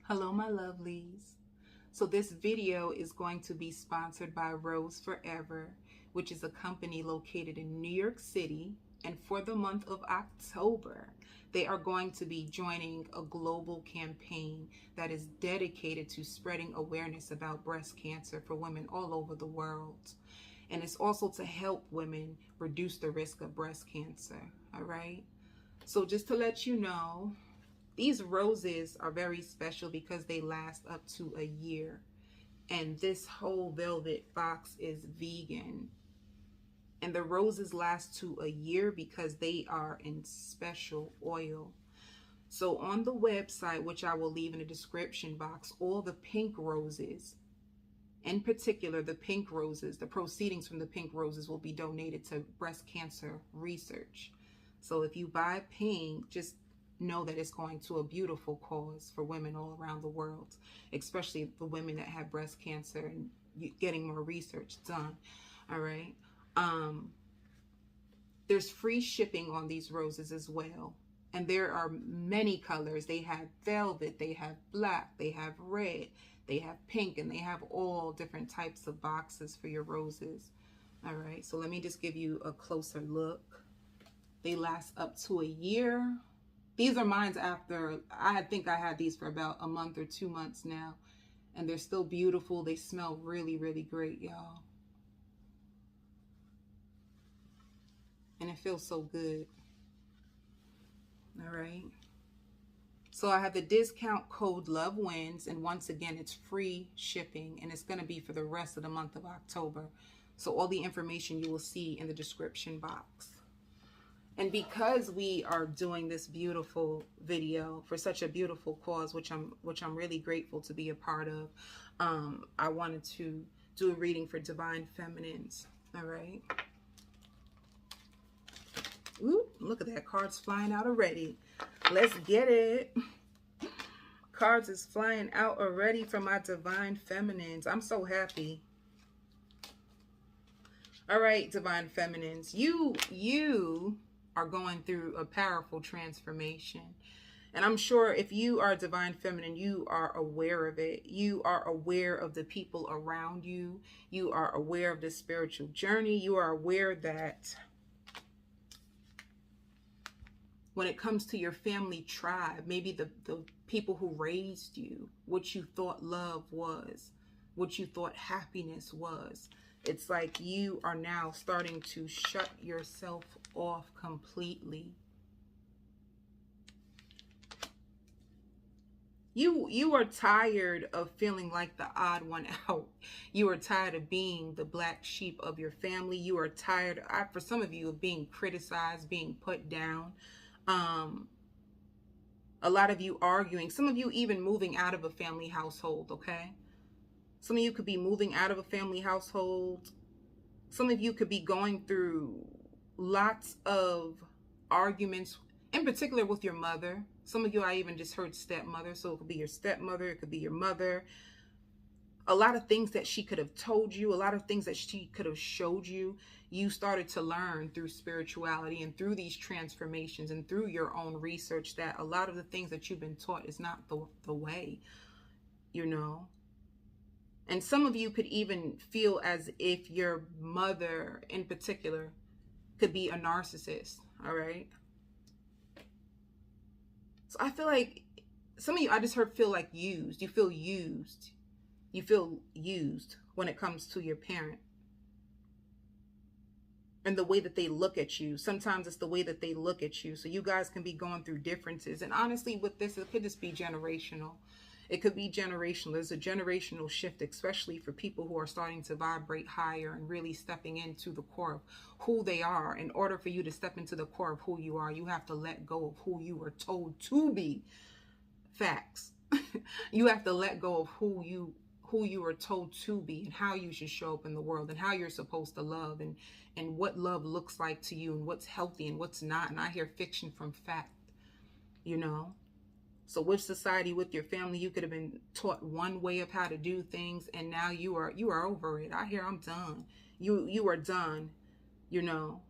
Hello, my lovelies. So this video is going to be sponsored by Rose Forever, which is a company located in New York City. And for the month of October, they are going to be joining a global campaign that is dedicated to spreading awareness about breast cancer for women all over the world. And it's also to help women reduce the risk of breast cancer, all right? So just to let you know, these roses are very special because they last up to a year. And this whole velvet box is vegan. And the roses last to a year because they are in special oil. So on the website, which I will leave in the description box, all the pink roses, in particular the pink roses, the proceedings from the pink roses will be donated to breast cancer research. So if you buy pink, just know that it's going to a beautiful cause for women all around the world, especially the women that have breast cancer and getting more research done. All right. There's free shipping on these roses as well. And there are many colors. They have velvet, they have black, they have red, they have pink, and they have all different types of boxes for your roses. All right. So let me just give you a closer look. They last up to a year. These are mine after, I think I had these for about a month or 2 months now. And they're still beautiful. They smell really, really great, y'all. And it feels so good. All right. So I have the discount code Lovewins. And once again, it's free shipping. And it's going to be for the rest of the month of October. So all the information you will see in the description box. And because we are doing this beautiful video for such a beautiful cause, which I'm really grateful to be a part of, I wanted to do a reading for Divine Feminines. All right. Ooh, look at that. Cards flying out already. Let's get it. Cards is flying out already for my Divine Feminines. I'm so happy. All right, Divine Feminines. You are going through a powerful transformation. And I'm sure if you are a Divine Feminine, you are aware of it. You are aware of the people around you. You are aware of the spiritual journey. You are aware that when it comes to your family tribe, maybe the people who raised you, what you thought love was, what you thought happiness was, it's like you are now starting to shut yourself off completely. You are tired of feeling like the odd one out. You are tired of being the black sheep of your family. You are tired, for some of you, of being criticized, being put down. A lot of you arguing. Some of you even moving out of a family household, okay? Some of you could be moving out of a family household. Some of you could be going through lots of arguments, in particular with your mother. Some of you, I even just heard stepmother. So it could be your stepmother. It could be your mother. A lot of things that she could have told you, a lot of things that she could have showed you, you started to learn through spirituality and through these transformations and through your own research that a lot of the things that you've been taught is not the way, you know. And some of you could even feel as if your mother in particular could be a narcissist, all right? So I feel like some of you, I just feel like used. You feel used. You feel used when it comes to your parent. And the way that they look at you. Sometimes it's the way that they look at you. So you guys can be going through differences. And honestly, with this, it could just be generational. It could be generational. There's a generational shift, especially for people who are starting to vibrate higher and really stepping into the core of who they are. In order for you to step into the core of who you are, you have to let go of who you were told to be. Facts. You have to let go of who you were told to be and how you should show up in the world and how you're supposed to love and what love looks like to you and what's healthy and what's not. And I hear fiction from fact, you know. So with society, with your family, you could have been taught one way of how to do things, and now you are over it. I hear I'm done. You are done, you know.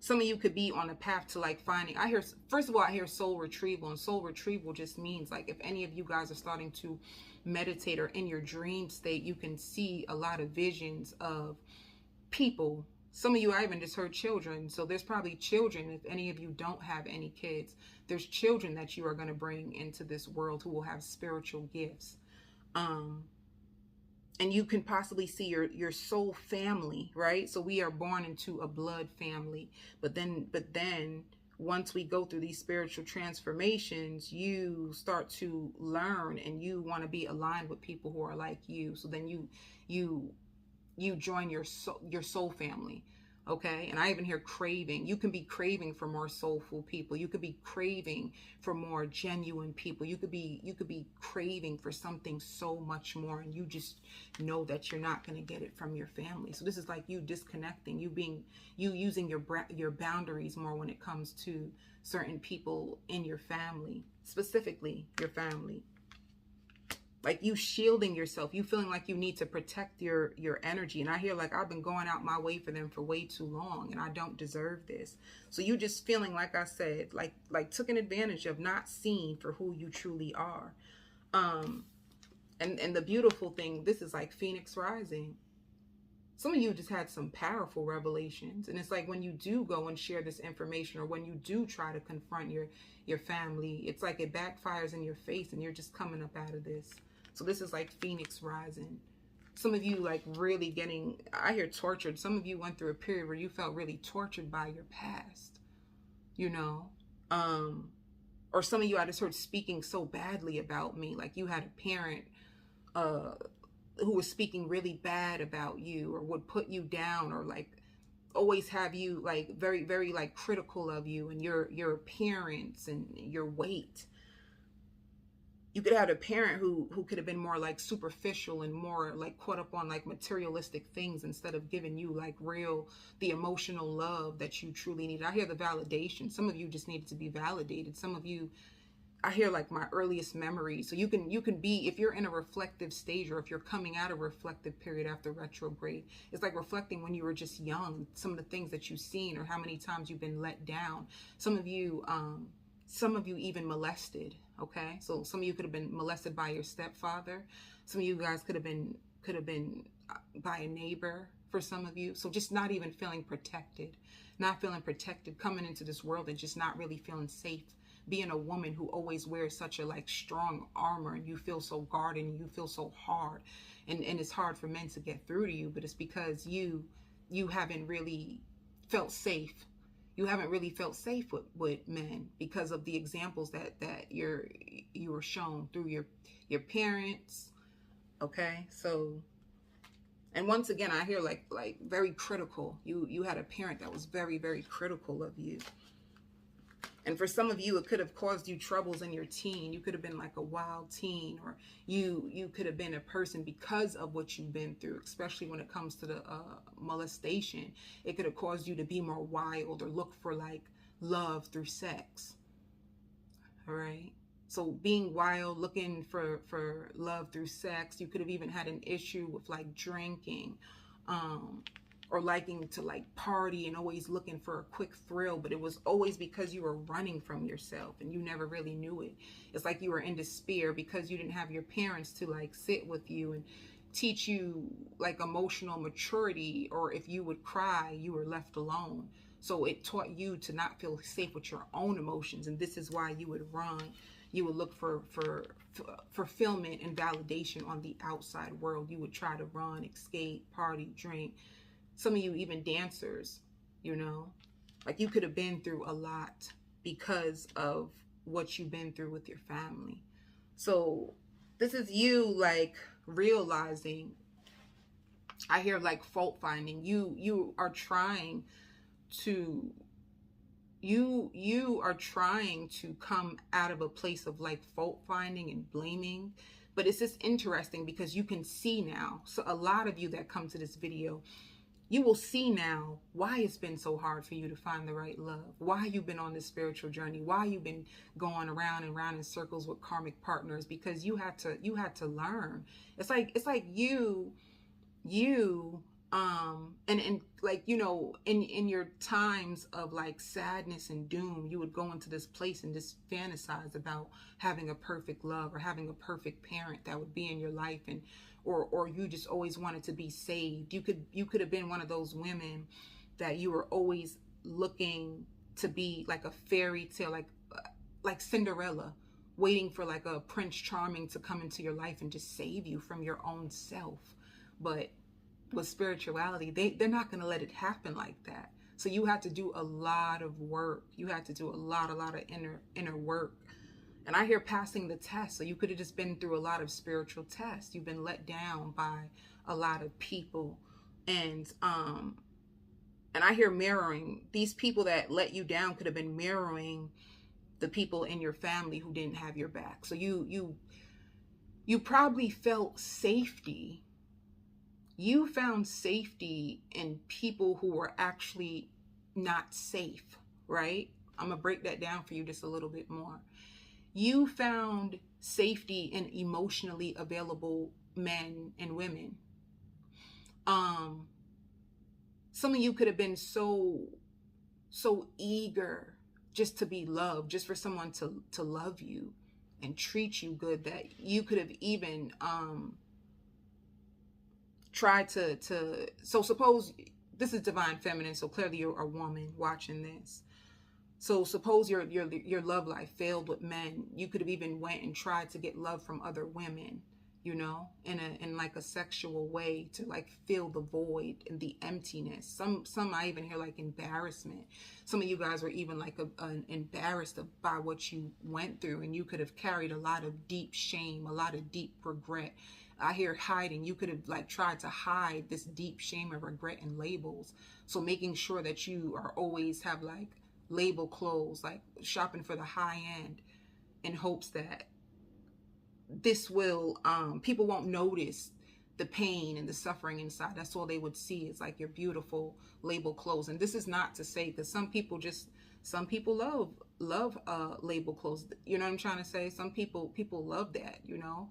Some of you could be on a path to like finding, I hear, first of all, I hear soul retrieval, and soul retrieval just means like if any of you guys are starting to meditate or in your dream state, you can see a lot of visions of people. Some of you, I even just heard children. So there's probably children. If any of you don't have any kids, there's children that you are going to bring into this world who will have spiritual gifts. And you can possibly see your soul family, right? So we are born into a blood family, but then once we go through these spiritual transformations, you start to learn and you want to be aligned with people who are like you. So then you join your soul family. Okay. And I even hear craving. You can be craving for more soulful people. You could be craving for more genuine people. You could be craving for something so much more, and you just know that you're not going to get it from your family. So this is like you disconnecting, you using your boundaries more when it comes to certain people in your family, specifically your family. Like you shielding yourself, you feeling like you need to protect your energy. And I hear like I've been going out my way for them for way too long, and I don't deserve this. So you just feeling, like I said, like taken advantage of, not seen for who you truly are. And the beautiful thing, this is like Phoenix rising. Some of you just had some powerful revelations, and it's like when you do go and share this information, or when you do try to confront your family, it's like it backfires in your face, and you're just coming up out of this. So this is like Phoenix rising. Some of you like really getting, I hear tortured. Some of you went through a period where you felt really tortured by your past, you know. Or some of you, I just heard speaking so badly about me. Like you had a parent who was speaking really bad about you, or would put you down, or like always have you like very, very like critical of you and your appearance and your weight. You could have a parent who could have been more like superficial and more like caught up on like materialistic things, instead of giving you like the emotional love that you truly need. I hear the validation. Some of you just needed to be validated. Some of you, I hear like my earliest memories. So you can be, if you're in a reflective stage, or if you're coming out of a reflective period after retrograde, it's like reflecting when you were just young, some of the things that you've seen, or how many times you've been let down. Some of you even molested. Okay, so some of you could have been molested by your stepfather. Some of you guys could have been by a neighbor. For some of you, so just not even feeling protected, coming into this world and just not really feeling safe. Being a woman who always wears such a like strong armor, and you feel so guarded and you feel so hard, and it's hard for men to get through to you, but it's because you haven't really felt safe. You haven't really felt safe with men because of the examples that you were shown through your parents. Okay, so, and once again, I hear like very critical. You had a parent that was very, very critical of you. And for some of you, it could have caused you troubles in your teen. You could have been like a wild teen, or you could have been a person, because of what you've been through, especially when it comes to the molestation. It could have caused you to be more wild, or look for like love through sex. All right. So being wild, looking for love through sex. You could have even had an issue with like drinking, or liking to like party and always looking for a quick thrill, but it was always because you were running from yourself and you never really knew it. It's like you were in despair because you didn't have your parents to like sit with you and teach you like emotional maturity, or if you would cry, you were left alone. So it taught you to not feel safe with your own emotions, and this is why you would run. You would look for fulfillment and validation on the outside world. You would try to run, escape, party, drink. Some of you even dancers, you know, like you could have been through a lot because of what you've been through with your family. So this is you like realizing, I hear like fault finding. You are trying to come out of a place of like fault finding and blaming. But it's just interesting because you can see now. So a lot of you that come to this video, you will see now why it's been so hard for you to find the right love, why you've been on this spiritual journey, why you've been going around and around in circles with karmic partners, because you had to learn. It's like you And like, you know, in your times of like sadness and doom, you would go into this place and just fantasize about having a perfect love or having a perfect parent that would be in your life, and or you just always wanted to be saved. You could have been one of those women that you were always looking to be like a fairy tale, like Cinderella, waiting for like a Prince Charming to come into your life and just save you from your own self. But with spirituality, they're not going to let it happen like that. So you have to do a lot of work. You have to do a lot of inner work. And I hear passing the test. So you could have just been through a lot of spiritual tests. You've been let down by a lot of people. And I hear mirroring. These people that let you down could have been mirroring the people in your family who didn't have your back. So you probably felt safety. You found safety in people who were actually not safe, right? I'm gonna break that down for you just a little bit more. You found safety in emotionally available men and women. Some of you could have been so eager just to be loved, just for someone to love you and treat you good, that you could have even tried to so suppose this is divine feminine, so clearly you're a woman watching this. So suppose your love life failed with men. You could have even went and tried to get love from other women, you know, in like a sexual way, to like fill the void and the emptiness. Some I even hear like embarrassment. Some of you guys were even like embarrassed by what you went through, and you could have carried a lot of deep shame, a lot of deep regret. I hear hiding. You could have like tried to hide this deep shame and regret in labels. So making sure that you are always have like label clothes, like shopping for the high end, in hopes that this will people won't notice the pain and the suffering inside. That's all they would see, is like your beautiful label clothes. And this is not to say, because some people love label clothes, you know what I'm trying to say. Some people love that, you know.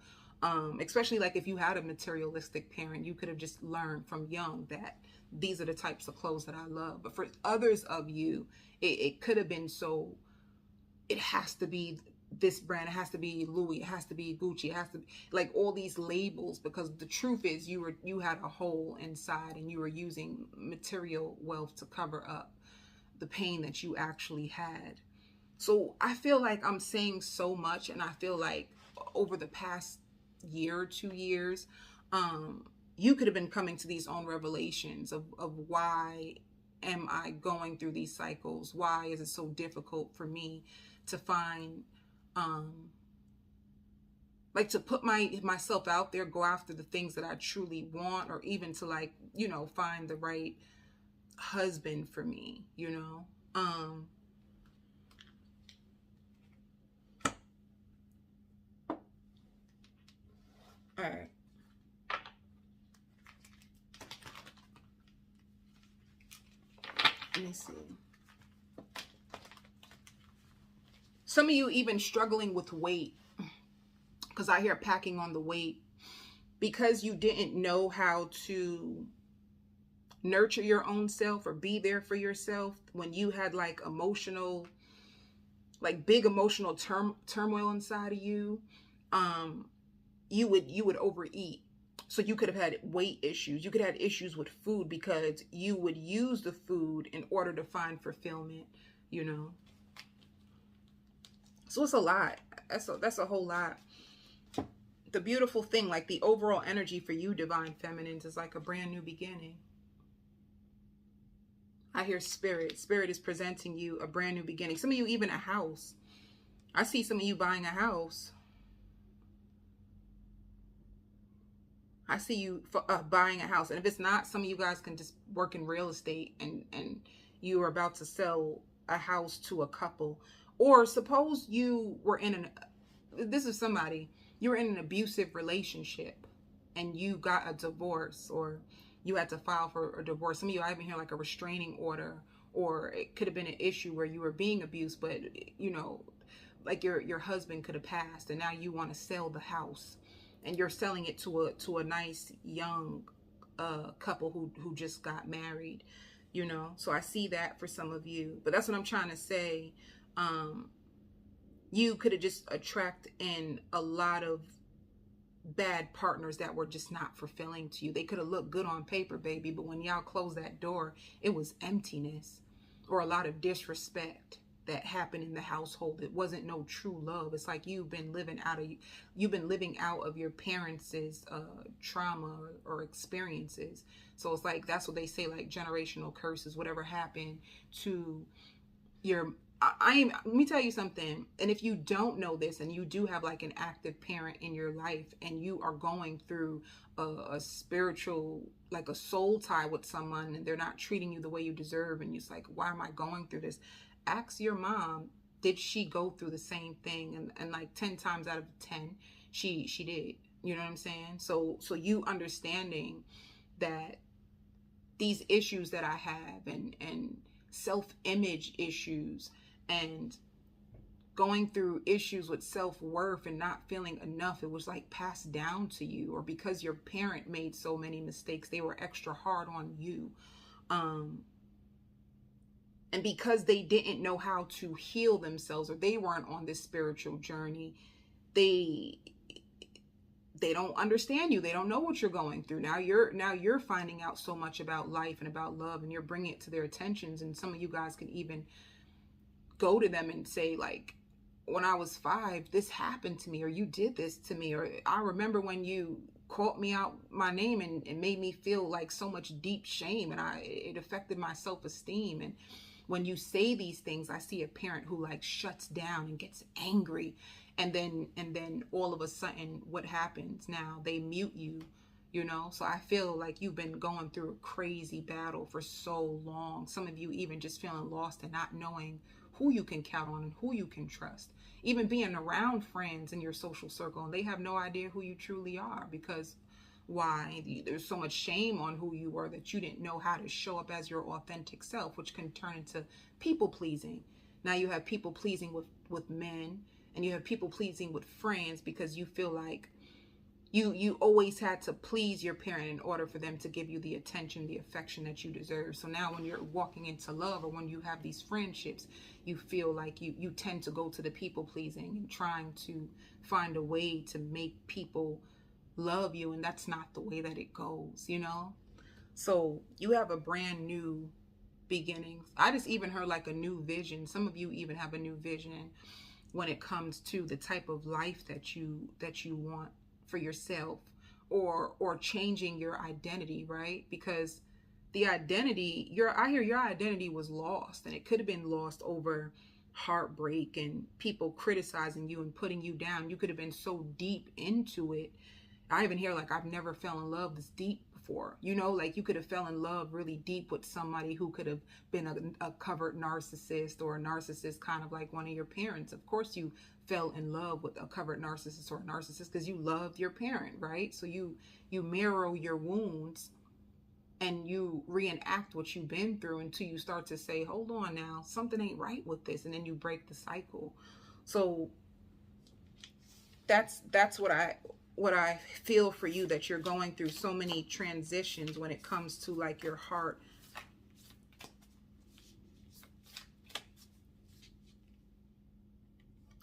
Especially like if you had a materialistic parent, you could have just learned from young that these are the types of clothes that I love. But for others of you, it could have been so, it has to be this brand, it has to be Louis, it has to be Gucci, it has to be like all these labels, because the truth is you had a hole inside, and you were using material wealth to cover up the pain that you actually had. So I feel like I'm saying so much, and I feel like over the past year, 2 years, you could have been coming to these own revelations of why am I going through these cycles? Why is it so difficult for me to find, like to put myself out there, go after the things that I truly want, or even to like, you know, find the right husband for me, you know? All right. Let me see. Some of you even struggling with weight, because I hear packing on the weight, because you didn't know how to nurture your own self or be there for yourself when you had like emotional, like big emotional turmoil inside of you. You would overeat. So you could have had weight issues. You could have had issues with food, because you would use the food in order to find fulfillment, you know. So it's a lot. That's a whole lot. The beautiful thing, like the overall energy for you, divine feminines, is like a brand new beginning. I hear spirit. Spirit is presenting you a brand new beginning. Some of you even a house. I see some of you buying a house. I see you buying a house. And if it's not, some of you guys can just work in real estate, and you are about to sell a house to a couple. Or suppose you were in this is somebody, you were in an abusive relationship and you got a divorce, or you had to file for a divorce. Some of you, I even hear like a restraining order, or it could have been an issue where you were being abused, but you know, like your husband could have passed, and now you want to sell the house, and you're selling it to a nice young couple who just got married, you know. So I see that for some of you, but that's what I'm trying to say. You could have just attracted in a lot of bad partners that were just not fulfilling to you. They could have looked good on paper, baby, but when y'all closed that door, it was emptiness or a lot of disrespect that happened in the household. It wasn't no true love. It's like you've been living out of your parents' trauma or experiences. So it's like, that's what they say, like generational curses, whatever happened to your let me tell you something. And if you don't know this, and you do have like an active parent in your life, and you are going through a spiritual, like a soul tie with someone, and they're not treating you the way you deserve, and it's like, why am I going through this? Ask your mom, did she go through the same thing? And like 10 times out of 10, she did. You know what I'm saying? So you understanding that these issues that I have, and self-image issues, and going through issues with self-worth and not feeling enough, it was like passed down to you, or because your parent made so many mistakes, they were extra hard on you, and because they didn't know how to heal themselves, or they weren't on this spiritual journey, they don't understand you. They don't know what you're going through. Now you're finding out so much about life and about love, and you're bringing it to their attentions. And some of you guys can even go to them and say, like, when I was 5, this happened to me, or you did this to me, or I remember when you called me out my name and made me feel like so much deep shame, and it affected my self-esteem. And when you say these things, I see a parent who like shuts down and gets angry, and then all of a sudden, what happens now? They mute you, you know? So I feel like you've been going through a crazy battle for so long. Some of you even just feeling lost and not knowing who you can count on and who you can trust. Even being around friends in your social circle, and they have no idea who you truly are, because why? There's so much shame on who you were that you didn't know how to show up as your authentic self, which can turn into people pleasing. Now you have people pleasing with men, and you have people pleasing with friends, because you feel like you always had to please your parent in order for them to give you the attention, the affection that you deserve. So now when you're walking into love, or when you have these friendships, you feel like you tend to go to the people pleasing and trying to find a way to make people love you, and that's not the way that it goes, you know? So you have a brand new beginning. I just even heard like a new vision. Some of you even have a new vision when it comes to the type of life that you want for yourself, or changing your identity, right? Because the identity, I hear your identity was lost, and it could have been lost over heartbreak and people criticizing you and putting you down. You could have been so deep into it. I even hear like, I've never fell in love this deep before, you know? Like you could have fell in love really deep with somebody who could have been a covert narcissist, or a narcissist kind of like one of your parents. Of course you fell in love with a covert narcissist or a narcissist because you loved your parent, right? So you mirror your wounds, and you reenact what you've been through until you start to say, hold on now, something ain't right with this, and then you break the cycle. So that's what I feel for you, that you're going through so many transitions when it comes to like your heart.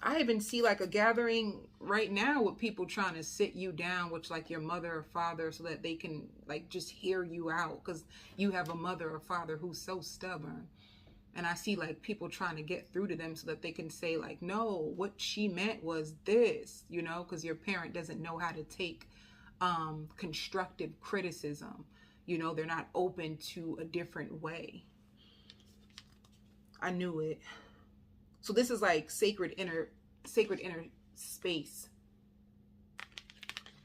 I even see like a gathering right now with people trying to sit you down, which like your mother or father, so that they can like just hear you out, because you have a mother or father who's so stubborn. And I see like people trying to get through to them so that they can say like, no, what she meant was this, you know, because your parent doesn't know how to take constructive criticism. You know, they're not open to a different way. I knew it. So this is like sacred inner space.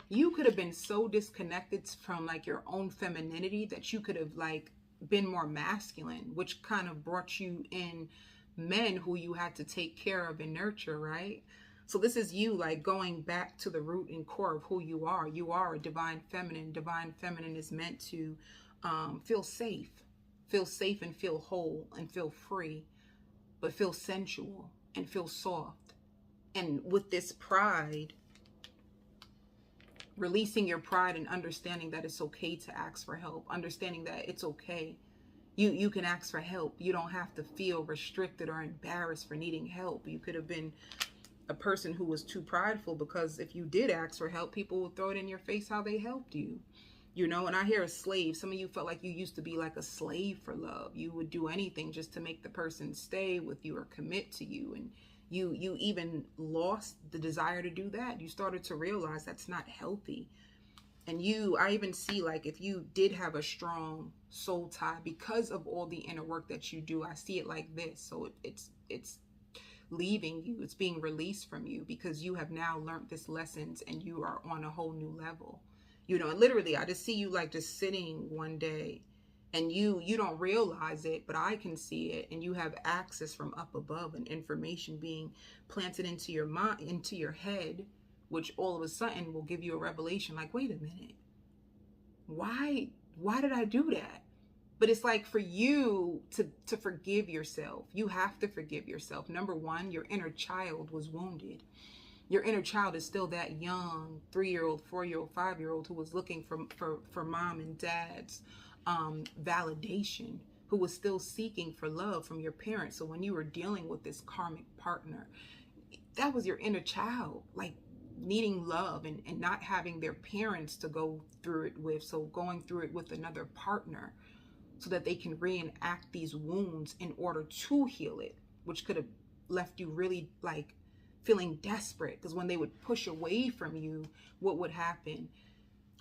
You could have been so disconnected from like your own femininity that you could have like been more masculine, which kind of brought you in men who you had to take care of and nurture, right? So this is you like going back to the root and core of who you are. You are a divine feminine. Divine feminine is meant to feel safe and feel whole and feel free, but feel sensual and feel soft. And with this pride, releasing your pride and understanding that it's okay to ask for help, understanding that it's okay. You can ask for help. You don't have to feel restricted or embarrassed for needing help. You could have been a person who was too prideful, because if you did ask for help, people would throw it in your face how they helped you. You know, and I hear a slave. Some of you felt like you used to be like a slave for love. You would do anything just to make the person stay with you or commit to you. And you even lost the desire to do that. You started to realize that's not healthy. And I even see, like, if you did have a strong soul tie because of all the inner work that you do, I see it like this. So it's leaving you. It's being released from you because you have now learned this lessons and you are on a whole new level. You know, and literally I just see you like just sitting one day and you don't realize it, but I can see it, and you have access from up above and information being planted into your mind, into your head, which all of a sudden will give you a revelation like, wait a minute, why did I do that? But it's like, for you to forgive yourself, you have to forgive yourself. Number one, your inner child was wounded. Your inner child is still that young 3-year-old, 4-year-old, 5-year-old who was looking for mom and dad's validation, who was still seeking for love from your parents. So when you were dealing with this karmic partner, that was your inner child, like needing love and not having their parents to go through it with. So going through it with another partner so that they can reenact these wounds in order to heal it, which could have left you really like feeling desperate. Because when they would push away from you, what would happen?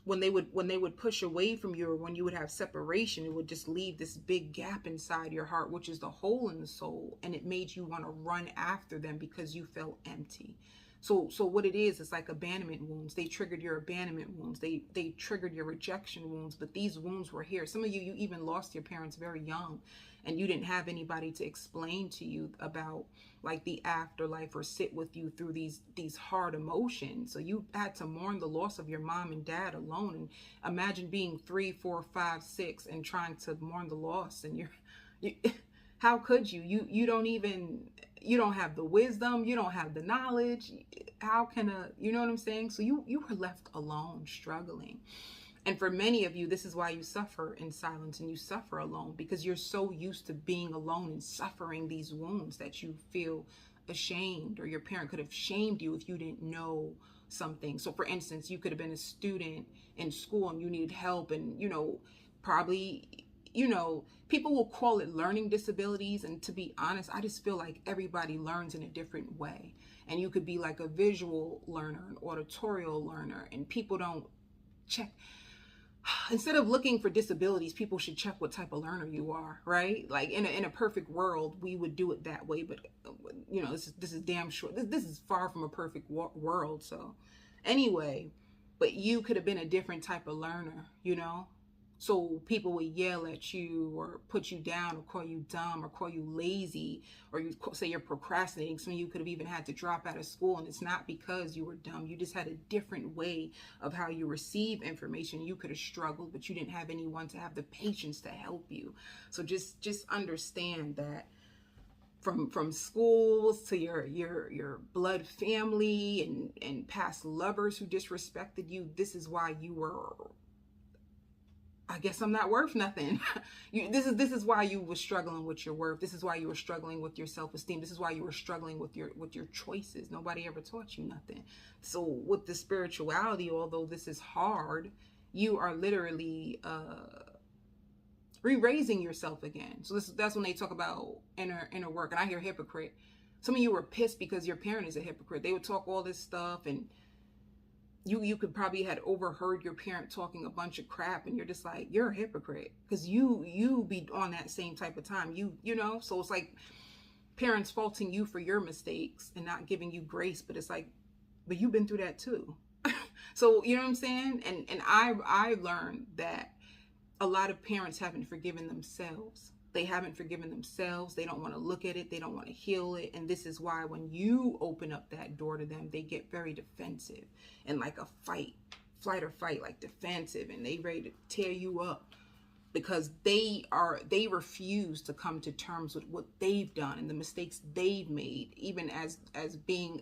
When they would push away from you, or when you would have separation, it would just leave this big gap inside your heart, which is the hole in the soul. And it made you want to run after them because you felt empty. So what it is, it's like abandonment wounds. They triggered your abandonment wounds. They triggered your rejection wounds, but these wounds were here. Some of you even lost your parents very young, and you didn't have anybody to explain to you about like the afterlife or sit with you through these hard emotions. So you had to mourn the loss of your mom and dad alone. And imagine being 3, 4, 5, 6 and trying to mourn the loss. And how could you? You don't have the wisdom, you don't have the knowledge. How can you know what I'm saying? So you were left alone, struggling. And for many of you, this is why you suffer in silence and you suffer alone, because you're so used to being alone and suffering these wounds that you feel ashamed, or your parent could have shamed you if you didn't know something. So for instance, you could have been a student in school and you needed help, and probably people will call it learning disabilities. And to be honest, I just feel like everybody learns in a different way. And you could be like a visual learner, an auditorial learner, and people don't check. Instead of looking for disabilities, people should check what type of learner you are, right? Like in a perfect world, we would do it that way. But this is damn sure. This is far from a perfect world. So anyway, but you could have been a different type of learner, So people would yell at you or put you down or call you dumb or call you lazy, or you say you're procrastinating. Some of you could have even had to drop out of school, and it's not because you were dumb. You just had a different way of how you receive information. You could have struggled, but you didn't have anyone to have the patience to help you. So just understand that from schools to your blood family and past lovers who disrespected you, this is why you were, I guess I'm not worth nothing. This is why you were struggling with your worth. This is why you were struggling with your self-esteem. This is why you were struggling with your choices. Nobody ever taught you nothing. So with the spirituality, although this is hard, you are literally re-raising yourself again. So that's when they talk about inner work. And I hear hypocrite. Some of you were pissed because your parent is a hypocrite. They would talk all this stuff, and you could probably had overheard your parent talking a bunch of crap, and you're just like, you're a hypocrite, because you be on that same type of time. So it's like parents faulting you for your mistakes and not giving you grace, but it's like, but you've been through that too. So you know what I'm saying? And I learned that a lot of parents haven't forgiven themselves. They haven't forgiven themselves. They don't want to look at it. They don't want to heal it. And this is why when you open up that door to them, they get very defensive and like a flight or fight, like defensive, and they ready to tear you up because they refuse to come to terms with what they've done and the mistakes they've made, even as being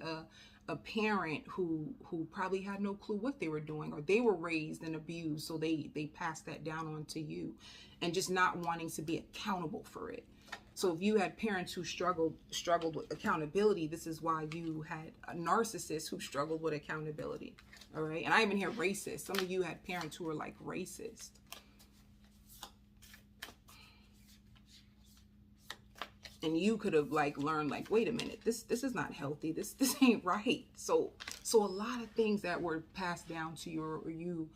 a parent who probably had no clue what they were doing, or they were raised and abused, so they passed that down on to you, and just not wanting to be accountable for it. So if you had parents who struggled with accountability, this is why you had a narcissist who struggled with accountability. All right. And I even hear racist. Some of you had parents who were like racist. And you could have like learned, like, wait a minute, this is not healthy. This ain't right. So a lot of things that were passed down to you, or you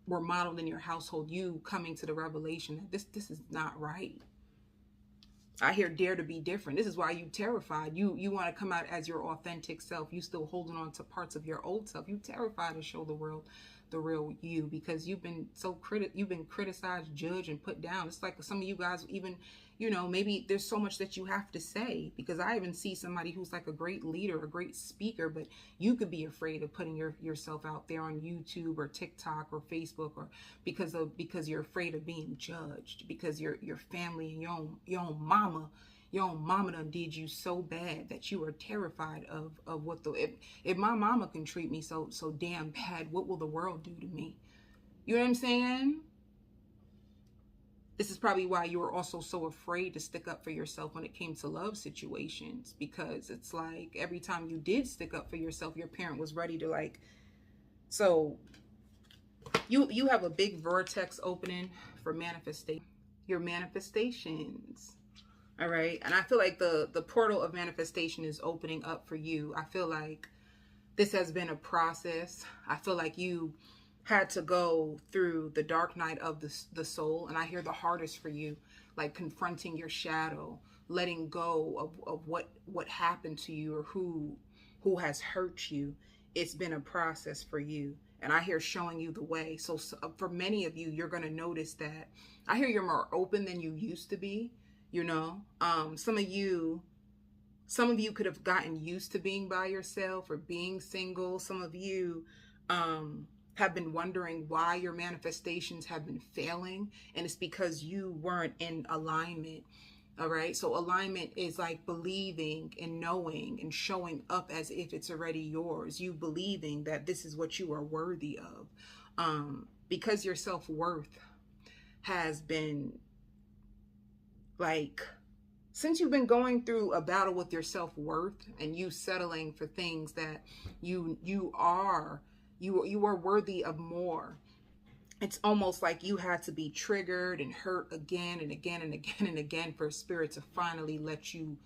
were modeled in your household, you coming to the revelation that this is not right. I hear dare to be different. This is why you terrified. You want to come out as your authentic self. You still holding on to parts of your old self. You terrified to show the world the real you, because you've been you've been criticized, judged, and put down. It's like some of you guys even, you know, maybe there's so much that you have to say, because I even see somebody who's like a great leader, a great speaker, but you could be afraid of putting yourself out there on YouTube or TikTok or Facebook, or because you're afraid of being judged, because your family and your own mama done did you so bad that you are terrified of what if my mama can treat me so damn bad, what will the world do to me? You know what I'm saying? This is probably why you were also so afraid to stick up for yourself when it came to love situations, because it's like every time you did stick up for yourself, your parent was ready to like. So you have a big vortex opening for manifestation, your manifestations. All right. And I feel like the portal of manifestation is opening up for you. I feel like this has been a process. I feel like you had to go through the dark night of the soul. And I hear the hardest for you, like confronting your shadow, letting go of what happened to you, or who has hurt you. It's been a process for you. And I hear showing you the way. So for many of you, you're going to notice that I hear you're more open than you used to be. You know, some of you could have gotten used to being by yourself or being single. Some of you have been wondering why your manifestations have been failing, and it's because you weren't in alignment. All right. So alignment is like believing and knowing and showing up as if it's already yours. You believing that this is what you are worthy of, because your self-worth has been, like, since you've been going through a battle with your self-worth and you settling for things that you are worthy of more. It's almost like you had to be triggered and hurt again and again and again and again for spirit to finally let you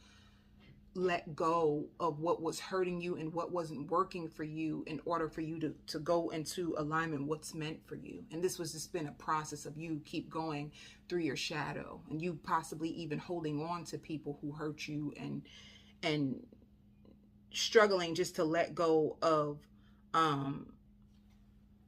let go of what was hurting you and what wasn't working for you, in order for you to go into alignment what's meant for you. And this was just been a process of you keep going through your shadow, and you possibly even holding on to people who hurt you, and struggling just to let go of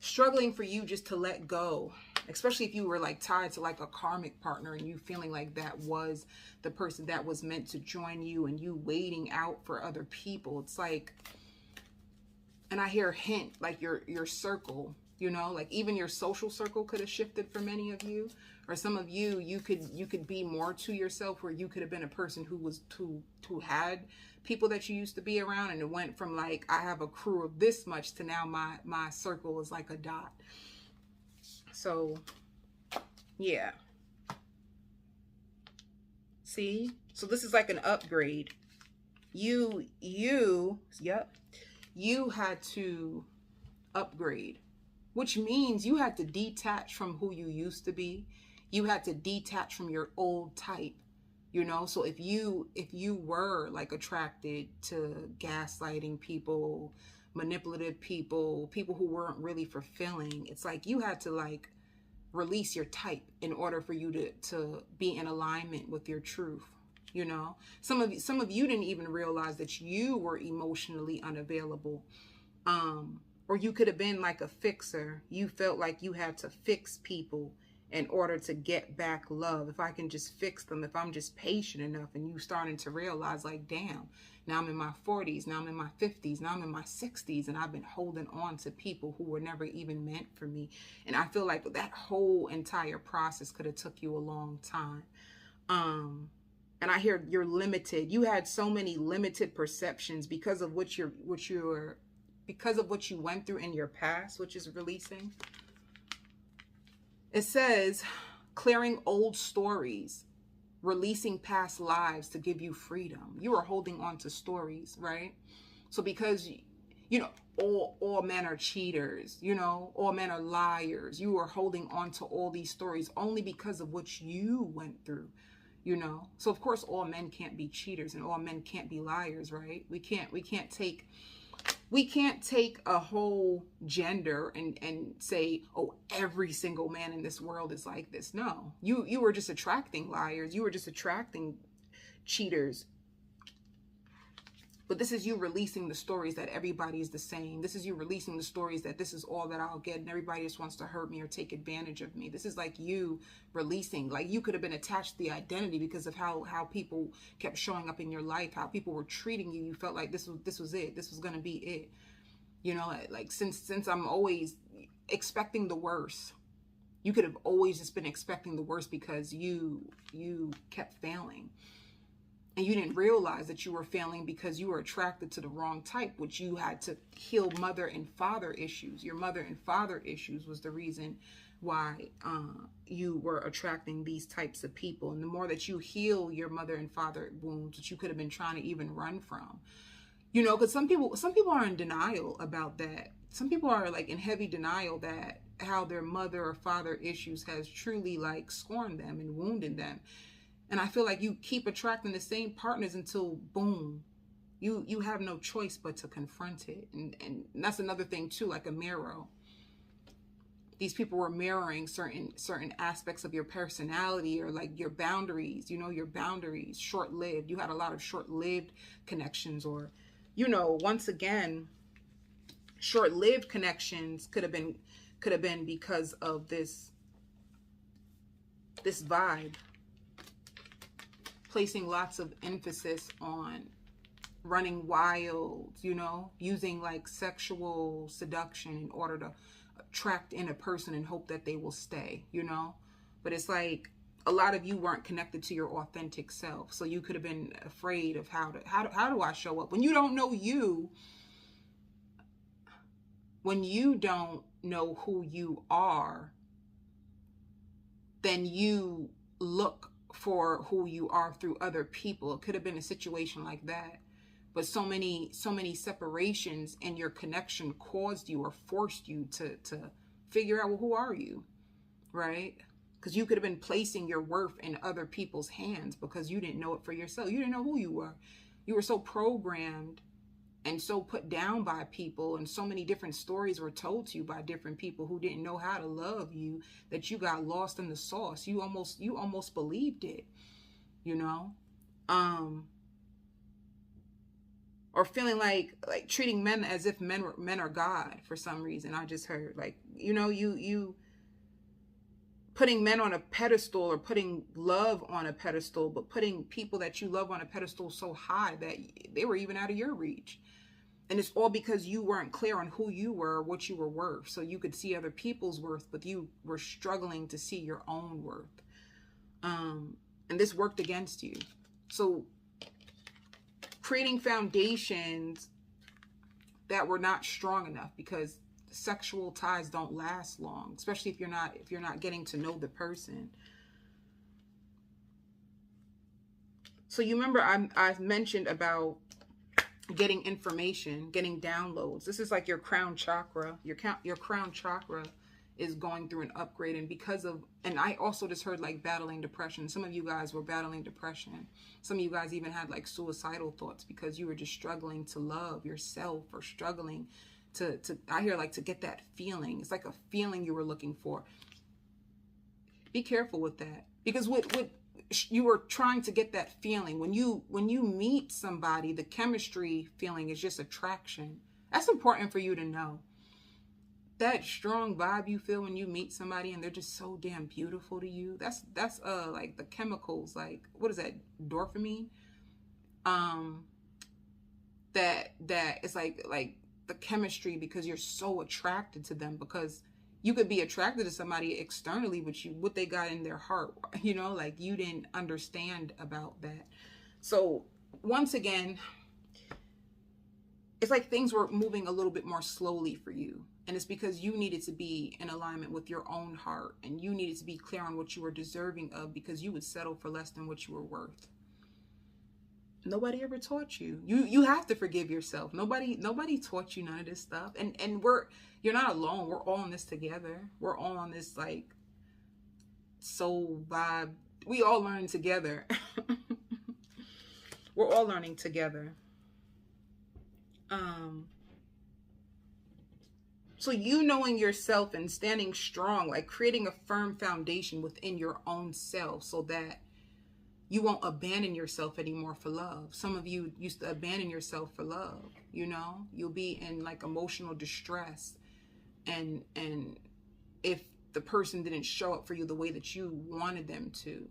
struggling for you just to let go, especially if you were like tied to like a karmic partner, and you feeling like that was the person that was meant to join you, and you waiting out for other people. It's like, and I hear a hint, like your circle, you know, like even your social circle could have shifted for many of you, or some of you, you could be more to yourself, where you could have been a person who had people that you used to be around, and it went from like, I have a crew of this much, to now my circle is like a dot. So yeah, see, so this is like an upgrade. You had to upgrade, which means you had to detach from who you used to be. You had to detach from your old type. You know, so if you were like attracted to gaslighting people, manipulative people who weren't really fulfilling, it's like you had to like release your type in order for you to be in alignment with your truth. You know, some of you didn't even realize that you were emotionally unavailable, or you could have been like a fixer. You felt like you had to fix people in order to get back love. If I can just fix them, if I'm just patient enough, and you starting to realize like, damn, now I'm in my 40s, now I'm in my 50s, now I'm in my 60s, and I've been holding on to people who were never even meant for me. And I feel like that whole entire process could have took you a long time. And I hear you're limited. You had so many limited perceptions because of because of what you went through in your past, which is releasing. It says clearing old stories, releasing past lives to give you freedom. You are holding on to stories, right? So because, you know, all men are cheaters, you know, all men are liars. You are holding on to all these stories only because of what you went through, you know. So of course all men can't be cheaters and all men can't be liars, right? We can't take a whole gender and say, oh, every single man in this world is like this. No, you were just attracting liars. You were just attracting cheaters. But this is you releasing the stories that everybody is the same. This is you releasing the stories that this is all that I'll get and everybody just wants to hurt me or take advantage of me. This is like you releasing, like you could have been attached to the identity because of how people kept showing up in your life, how people were treating you. You felt like this was it. This was going to be it. You know, like since I'm always expecting the worst. You could have always just been expecting the worst because you kept failing. And you didn't realize that you were failing because you were attracted to the wrong type, which you had to heal mother and father issues. Your mother and father issues was the reason why you were attracting these types of people. And the more that you heal your mother and father wounds, which you could have been trying to even run from, you know, because some people are in denial about that. Some people are like in heavy denial that how their mother or father issues has truly like scorned them and wounded them. And I feel like you keep attracting the same partners until boom, you have no choice but to confront it. And that's another thing too, like a mirror. These people were mirroring certain aspects of your personality or like your boundaries, you know, your boundaries, short-lived. You had a lot of short-lived connections, or, you know, once again, short-lived connections could have been because of this vibe. Placing lots of emphasis on running wild, you know, using like sexual seduction in order to attract in a person and hope that they will stay, you know. But it's like a lot of you weren't connected to your authentic self, so you could have been afraid of how do I show up when you don't know you, when you don't know who you are. Then you look for who you are through other people. It could have been a situation like that. But so many separations in your connection caused you or forced you to figure out, well, who are you, right? Because you could have been placing your worth in other people's hands because you didn't know it for yourself. You didn't know who you were. You were so programmed and so put down by people, and so many different stories were told to you by different people who didn't know how to love you, that you got lost in the sauce. You almost believed it, you know. Or feeling like treating men as if men are God for some reason. I just heard, like, you know, you putting men on a pedestal, or putting love on a pedestal, but putting people that you love on a pedestal so high that they were even out of your reach. And it's all because you weren't clear on who you were, or what you were worth. So you could see other people's worth, but you were struggling to see your own worth. And this worked against you. So creating foundations that were not strong enough, because sexual ties don't last long, especially if you're not getting to know the person. So you remember I've mentioned about getting information, getting downloads. This is like your crown chakra. Your crown chakra is going through an upgrade, and because of, and I also just heard like battling depression. Some of you guys were battling depression. Some of you guys even had like suicidal thoughts because you were just struggling to love yourself, or struggling to I hear like to get that feeling. It's like a feeling you were looking for. Be careful with that, because what you were trying to get that feeling when you meet somebody, the chemistry feeling is just attraction. That's important for you to know. That strong vibe you feel when you meet somebody and they're just so damn beautiful to you. That's like the chemicals, like, what is that, dopamine? That it's like the chemistry, because you're so attracted to them, because You could be attracted to somebody externally, but what they got in their heart, like you didn't understand about that. So once again, it's like things were moving a little bit more slowly for you. And it's because you needed to be in alignment with your own heart, and you needed to be clear on what you were deserving of, because you would settle for less than what you were worth. Nobody ever taught you. You have to forgive yourself. Nobody taught you none of this stuff. And you're not alone. We're all in this together. We're all on this like soul vibe. We all learn together. We're all learning together. So you knowing yourself and standing strong, like creating a firm foundation within your own self, so that you won't abandon yourself anymore for love. Some of you used to abandon yourself for love, you'll be in like emotional distress. And if the person didn't show up for you the way that you wanted them to,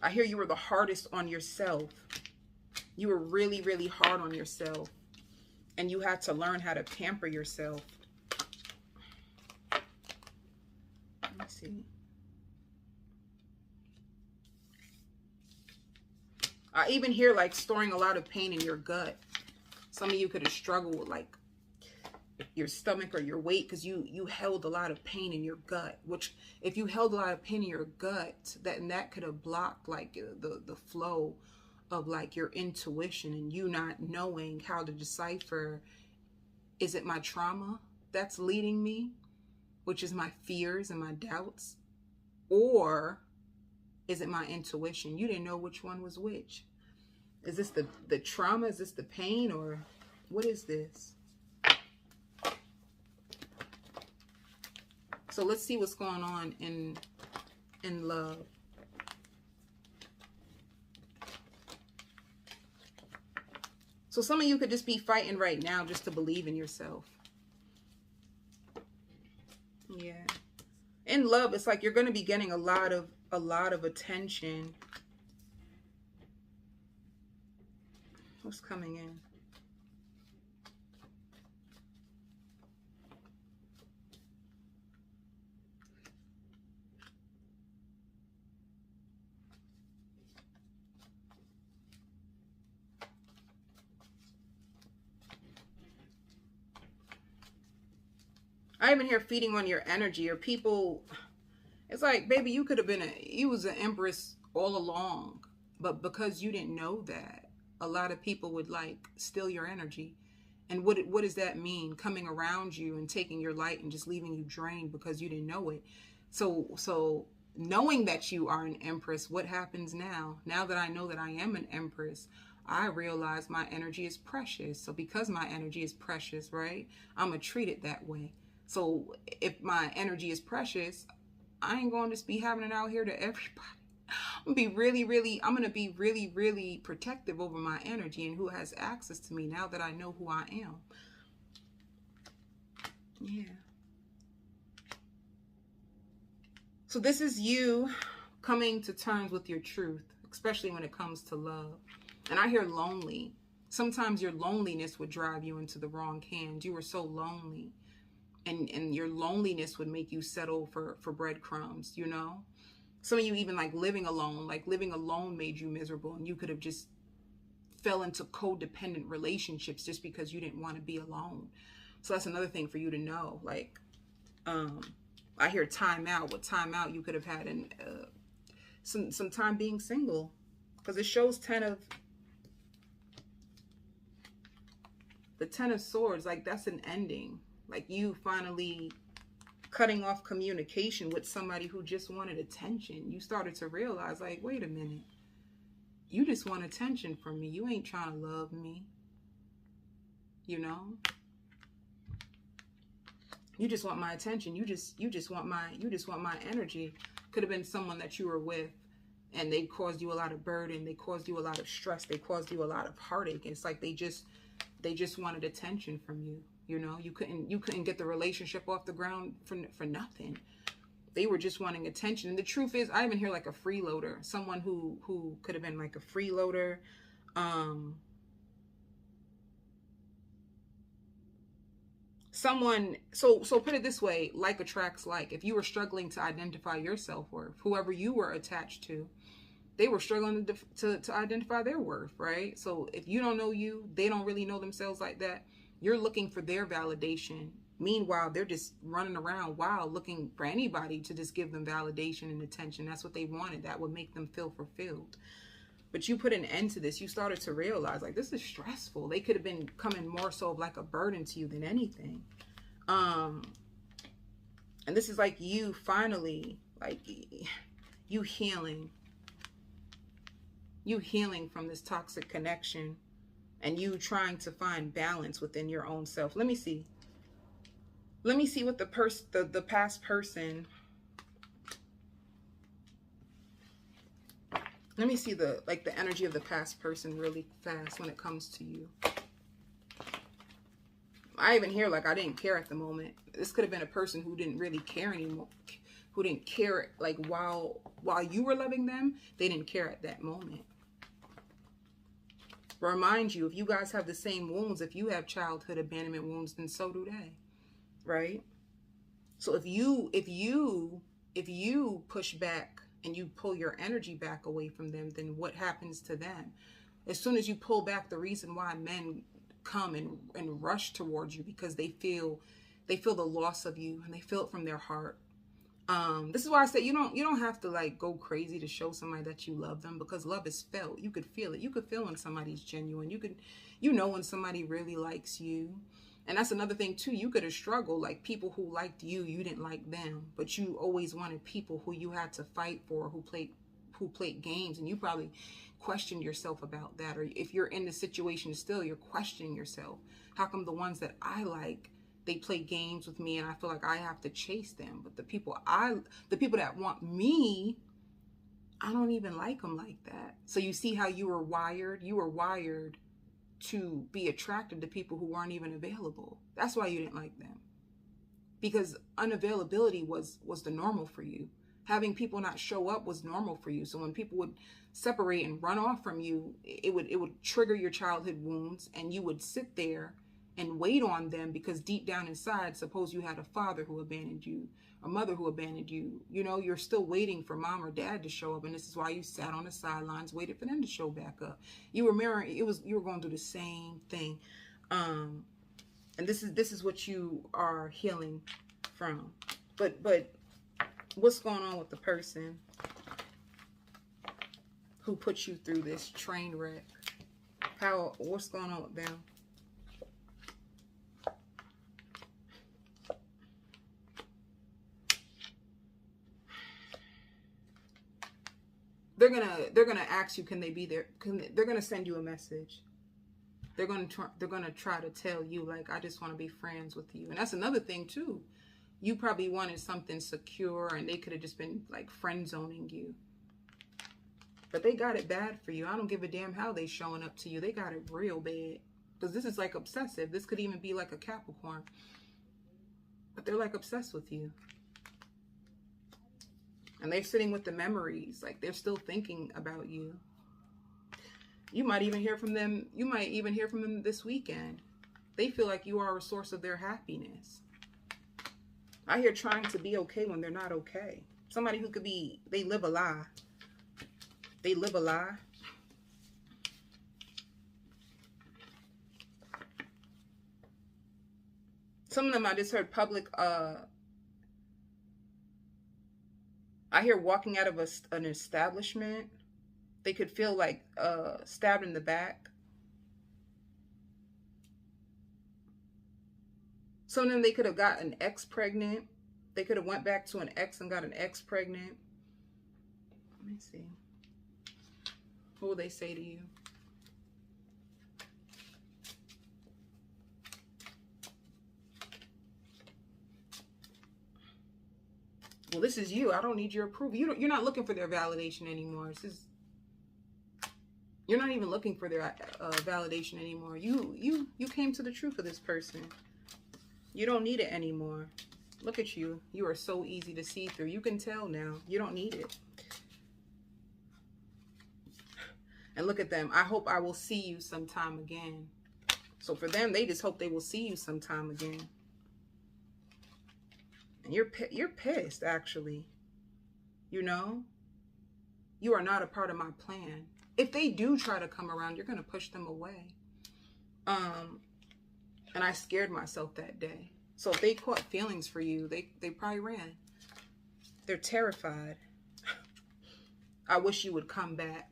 I hear you were the hardest on yourself. You were really, really hard on yourself, and you had to learn how to pamper yourself. Let me see. I even hear like storing a lot of pain in your gut. Some of you could have struggled with like your stomach or your weight because you held a lot of pain in your gut. Which, if you held a lot of pain in your gut, that could have blocked like the flow of like your intuition, and you not knowing how to decipher, is it my trauma that's leading me, which is my fears and my doubts, or is it my intuition? You didn't know which one was which. Is this the trauma? Is this the pain? Or what is this? So let's see what's going on in love. So some of you could just be fighting right now just to believe in yourself. Yeah. In love, it's like you're going to be getting a lot of attention. What's coming in? I even hear feeding on your energy, or people. It's like, baby, you could have been you was an empress all along, but because you didn't know that, a lot of people would like steal your energy. And what does that mean? Coming around you and taking your light and just leaving you drained because you didn't know it. So knowing that you are an empress, what happens now? Now that I know that I am an empress, I realize my energy is precious. So because my energy is precious, right, I'm going to treat it that way. So if my energy is precious, I ain't going to just be having it out here to everybody. I'm going to be really, really protective over my energy and who has access to me now that I know who I am. Yeah. So this is you coming to terms with your truth, especially when it comes to love. And I hear lonely. Sometimes your loneliness would drive you into the wrong hands. You were so lonely. And your loneliness would make you settle for breadcrumbs, Some of you even like living alone made you miserable, and you could have just fell into codependent relationships just because you didn't want to be alone. So that's another thing for you to know. Like, I hear time out. What time out you could have had in some time being single, because it shows the 10 of Swords. Like, that's an ending. Like, you finally cutting off communication with somebody who just wanted attention. You started to realize, like, wait a minute. You just want attention from me. You ain't trying to love me. You just want my attention. You just want my energy. Could have been someone that you were with, and they caused you a lot of burden. They caused you a lot of stress. They caused you a lot of heartache. It's like they just wanted attention from you. You couldn't get the relationship off the ground for nothing. They were just wanting attention. And the truth is, I even hear like a freeloader, someone who could have been like a freeloader. someone, so put it this way, like attracts like. If you were struggling to identify your self-worth, whoever you were attached to, they were struggling to identify their worth, right? So if you don't know you, they don't really know themselves like that, you're looking for their validation. Meanwhile, they're just running around wild looking for anybody to just give them validation and attention. That's what they wanted. That would make them feel fulfilled. But you put an end to this. You started to realize, like, this is stressful. They could have been coming more so of like a burden to you than anything. And this is like you finally, like, you healing from this toxic connection, and you trying to find balance within your own self. Let me see what the past person. Let me see the energy of the past person really fast when it comes to you. I even hear like I didn't care at the moment. This could have been a person who didn't really care anymore. Who didn't care, like, while you were loving them, they didn't care at that moment. Remind you, if you guys have the same wounds, if you have childhood abandonment wounds, then so do they, right? So if you push back and you pull your energy back away from them, then what happens to them? As soon as you pull back, the reason why men come and rush towards you, because they feel the loss of you, and they feel it from their heart. This is why I say you don't have to like go crazy to show somebody that you love them, because love is felt. You could feel it. You could feel when somebody's genuine. You know when somebody really likes you. And that's another thing too. You could have struggled, like people who liked you, you didn't like them, but you always wanted people who you had to fight for, who played games, and you probably questioned yourself about that. Or if you're in the situation still, you're questioning yourself. How come the ones that I like, they play games with me and I feel like I have to chase them? But the people that want me, I don't even like them like that. So you see how you were wired? You were wired to be attracted to people who weren't even available. That's why you didn't like them. Because unavailability was the normal for you. Having people not show up was normal for you. So when people would separate and run off from you, it would trigger your childhood wounds, and you would sit there and wait on them, because deep down inside, suppose you had a father who abandoned you, a mother who abandoned you, you're still waiting for mom or dad to show up. And this is why you sat on the sidelines, waited for them to show back up. You were mirroring, you were going through the same thing. And this is what you are healing from. But what's going on with the person who put you through this train wreck? What's going on with them? They're gonna ask you, can they be there? They're gonna send you a message. They're gonna try to tell you, like, I just want to be friends with you. And that's another thing too. You probably wanted something secure, and they could have just been like friend zoning you. But they got it bad for you. I don't give a damn how they showing up to you. They got it real bad, because this is like obsessive. This could even be like a Capricorn. But they're like obsessed with you. And they're sitting with the memories, like they're still thinking about you. You might even hear from them. You might even hear from them this weekend. They feel like you are a source of their happiness. I hear trying to be okay when they're not okay. Somebody who could be, they live a lie. They live a lie. Some of them I just heard public, I hear walking out of an establishment. They could feel like stabbed in the back. Some of them, they could have got an ex pregnant. They could have went back to an ex and got an ex pregnant. Let me see. What will they say to you? Well, this is you. I don't need your approval. You're not looking for their validation anymore. You're not even looking for their validation anymore. You came to the truth of this person. You don't need it anymore. Look at you. You are so easy to see through. You can tell now. You don't need it. And look at them. I hope I will see you sometime again. So for them, they just hope they will see you sometime again. And you're pissed, actually. You know? You are not a part of my plan. If they do try to come around, you're going to push them away. And I scared myself that day. So if they caught feelings for you, they probably ran. They're terrified. I wish you would come back.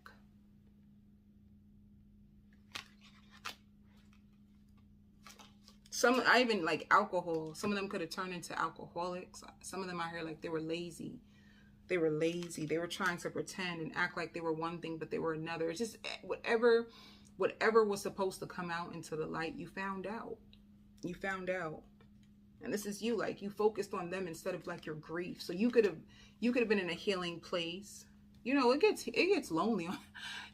I even like alcohol. Some of them could have turned into alcoholics. Some of them out here, like, they were lazy. They were lazy. They were trying to pretend and act like they were one thing, but they were another. It's just whatever was supposed to come out into the light, you found out. You found out. And this is you, like, you focused on them instead of like your grief. So you could have been in a healing place. You know, it gets lonely.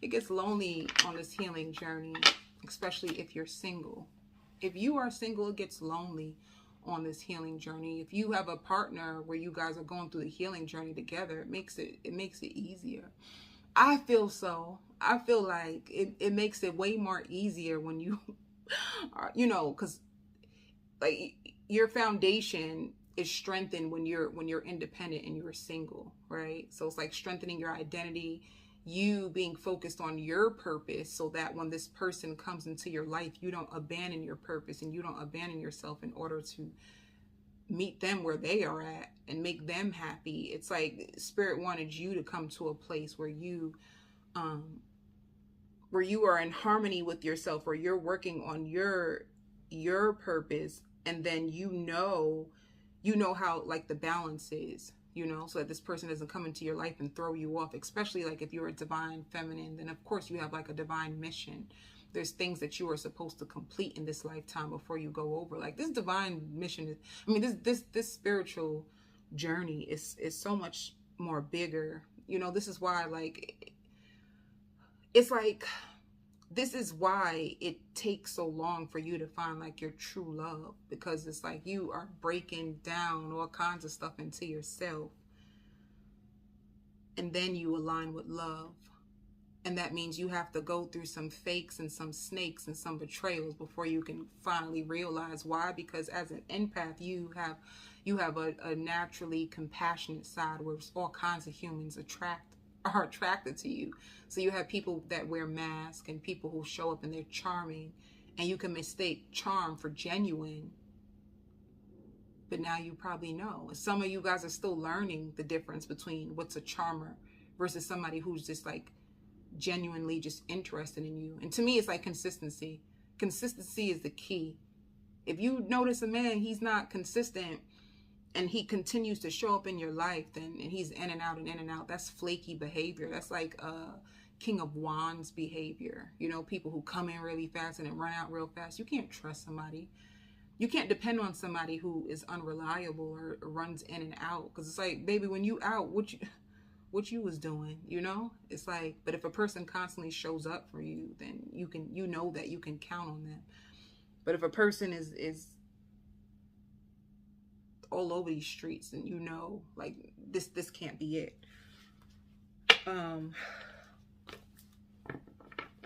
It gets lonely on this healing journey, especially if you're single. If you are single, it gets lonely on this healing journey. If you have a partner where you guys are going through the healing journey together, it makes it easier. I feel like it makes it way more easier when you are, you know, because like your foundation is strengthened when you're independent and you're single, right? So it's like strengthening your identity, you being focused on your purpose, so that when this person comes into your life, you don't abandon your purpose and you don't abandon yourself in order to meet them where they are at and make them happy. It's like Spirit wanted you to come to a place where you are in harmony with yourself, where you're working on your purpose, and then you know how, like, the balance is, you know, so that this person doesn't come into your life and throw you off. Especially like if you're a divine feminine, then of course you have like a divine mission. There's things that you are supposed to complete in this lifetime before you go over. Like, this divine mission is, I mean, this spiritual journey is so much more bigger. You know, this is why, like, it's like, this is why it takes so long for you to find like your true love, because it's like you are breaking down all kinds of stuff into yourself, and then you align with love. And that means you have to go through some fakes and some snakes and some betrayals before you can finally realize why. Because as an empath, you have a naturally compassionate side where all kinds of humans are attracted to you. So you have people that wear masks and people who show up and they're charming, and you can mistake charm for genuine. But now you probably know. Some of you guys are still learning the difference between what's a charmer versus somebody who's just like genuinely just interested in you. And to me, it's like consistency. Consistency is the key. If you notice a man, he's not consistent, and he continues to show up in your life, and he's in and out, that's flaky behavior. That's like King of Wands behavior. You know, people who come in really fast and then run out real fast. You can't trust somebody. You can't depend on somebody who is unreliable or runs in and out. Because it's like, baby, when you out, what you was doing, you know? It's like, but if a person constantly shows up for you, then you know that you can count on them. But if a person is all over these streets, and you know, like, this can't be it.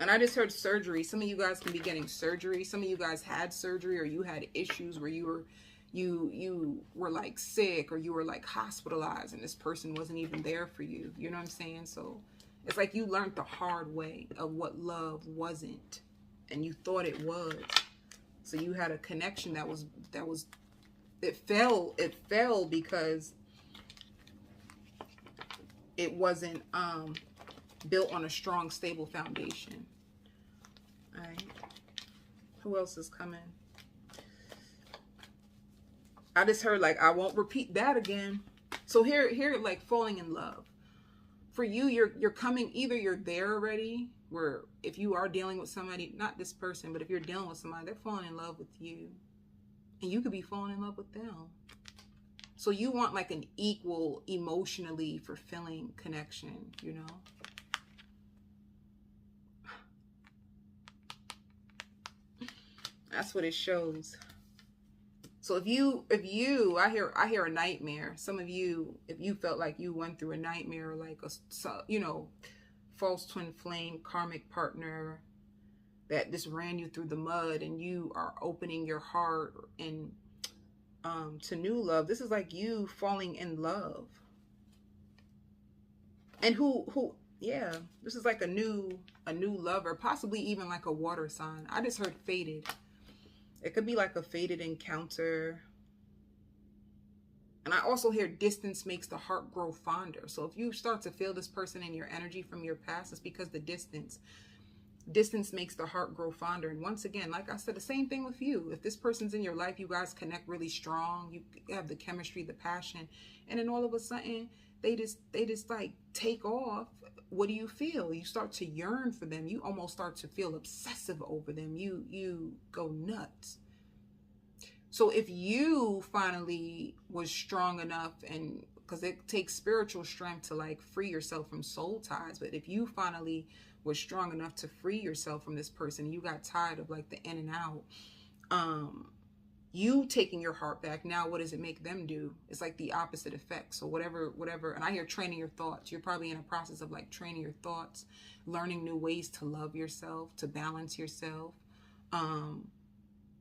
And I just heard surgery. Some of you guys can be getting surgery. Some of you guys had surgery, or you had issues where you were like sick, or you were like hospitalized, and this person wasn't even there for you. You know what I'm saying? So it's like you learned the hard way of what love wasn't, and you thought it was. So you had a connection that was it fell because it wasn't built on a strong, stable foundation. All right. Who else is coming? I just heard, like, I won't repeat that again. So here, like, falling in love. For you, you're coming, either you're there already, where if you are dealing with somebody, not this person, but if you're dealing with somebody, they're falling in love with you. And you could be falling in love with them. So you want like an equal, emotionally fulfilling connection, you know? That's what it shows. So if you, I hear a nightmare. Some of you, if you felt like you went through a nightmare, like you know, false twin flame, karmic partner that just ran you through the mud, and you are opening your heart and to new love. This is like you falling in love. And yeah, this is like a new lover, possibly even like a water sign. I just heard faded. It could be like a faded encounter. And I also hear distance makes the heart grow fonder. So if you start to feel this person in your energy from your past, it's because the distance makes the heart grow fonder. And once again, like I said, the same thing with you. If this person's in your life, you guys connect really strong, you have the chemistry, the passion, and then all of a sudden they just like take off. What do you feel? You start to yearn for them. You almost start to feel obsessive over them. You go nuts. So if you finally was strong enough, and because it takes spiritual strength to like free yourself from soul ties, but if you finally was strong enough to free yourself from this person, you got tired of like the in and out, you taking your heart back, now what does it make them do? It's like the opposite effect. So whatever, and I hear training your thoughts. You're probably in a process of like training your thoughts, learning new ways to love yourself, to balance yourself,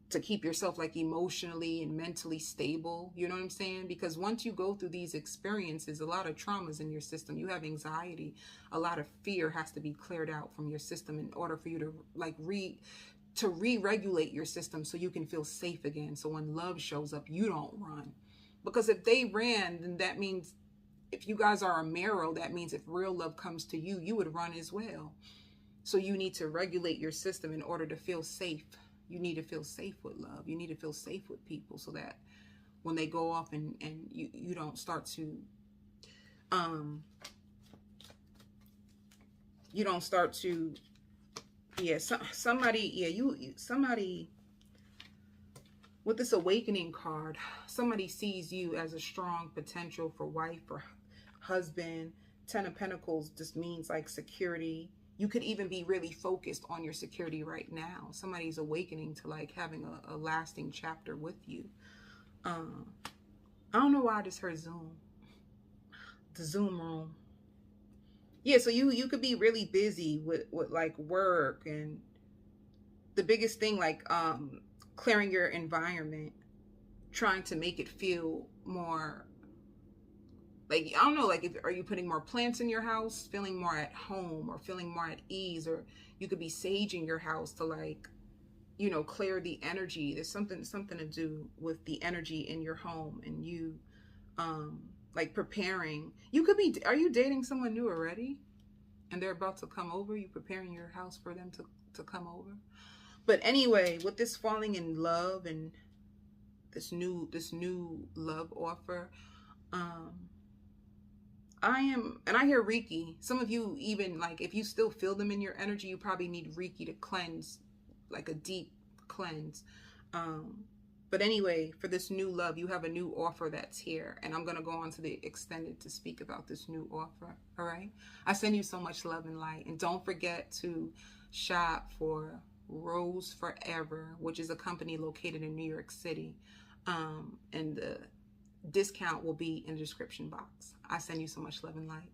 to keep yourself like emotionally and mentally stable. You know what I'm saying? Because once you go through these experiences, a lot of traumas in your system, you have anxiety, a lot of fear has to be cleared out from your system in order for you to like re-regulate your system so you can feel safe again. So when love shows up, you don't run. Because if they ran, then that means if you guys are a marrow, that means if real love comes to you, you would run as well. So you need to regulate your system in order to feel safe. You need to feel safe with love. You need to feel safe with people so that when they go off and you don't start to somebody with this awakening card, somebody sees you as a strong potential for wife or husband. 10 of Pentacles just means like security. You could even be really focused on your security right now. Somebody's awakening to like having a lasting chapter with you. I don't know why I just heard Zoom. The Zoom room. Yeah, so you could be really busy with like work, and the biggest thing like clearing your environment, trying to make it feel more like, I don't know, like, are you putting more plants in your house, feeling more at home, or feeling more at ease? Or you could be saging your house to like, you know, clear the energy. There's something to do with the energy in your home, and you like preparing. You could be, are you dating someone new already and they're about to come over? You preparing your house for them to come over? But anyway, with this falling in love and this new love offer, and I hear Reiki. Some of you, even like, if you still feel them in your energy, you probably need Reiki to cleanse, like a deep cleanse. But anyway, for this new love, you have a new offer that's here. And I'm going to go on to the extended to speak about this new offer. All right. I send you so much love and light. And don't forget to shop for Rose Forever, which is a company located in New York City. And the discount will be in the description box. I send you so much love and light.